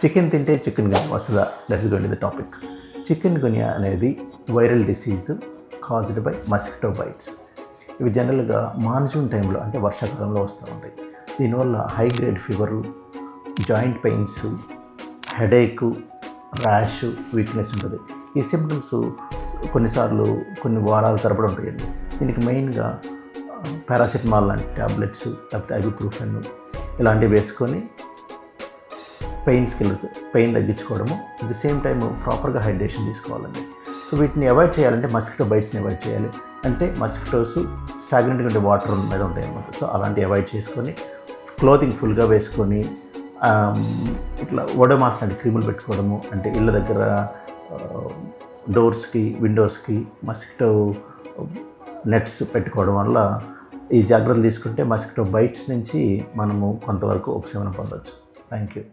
Chicken తింటే chikungunya వస్తుందా? Let's go to the topic. Chikungunya అనేది viral disease caused by mosquito bites. ఇవి జనరల్గా monsoon టైంలో అంటే వర్షాకాలంలో వస్తూ ఉంటాయి. దీనివల్ల high grade fever, joint pains, headache, rash, weakness ఉంటుంది. ఈ సిమ్టమ్స్ కొన్నిసార్లు కొన్ని వారాల తరబడి ఉంటాయండి. దీనికి మెయిన్గా పారాసిటమాల్ లాంటి ట్యాబ్లెట్స్ లేకపోతే ఐబుప్రూఫెన్ ఇలాంటివి వేసుకొని పెయిన్ తగ్గించుకోవడము, అట్ ది సేమ్ టైం ప్రాపర్గా హైడ్రేషన్ తీసుకోవాలండి. సో వీటిని అవాయిడ్ చేయాలంటే మస్కిటో బైట్స్ని అవాయిడ్ చేయాలి. అంటే మస్కిటోస్ స్టాగ్నెంట్గా ఉండే వాటర్ మీద ఉంటాయి అన్నమాట. సో అలాంటివి అవాయిడ్ చేసుకొని క్లోతింగ్ ఫుల్గా వేసుకొని ఇట్లా ఓడోమాస్ లాంటి క్రీములు పెట్టుకోవడము, అంటే ఇళ్ళ దగ్గర డోర్స్కి, విండోస్కి మస్కిటో నెట్స్ పెట్టుకోవడం వల్ల ఈ జాగ్రత్తలు తీసుకుంటే మస్కిటో బైట్స్ నుంచి మనము కొంతవరకు ఉపశమనం పొందవచ్చు. Thank you.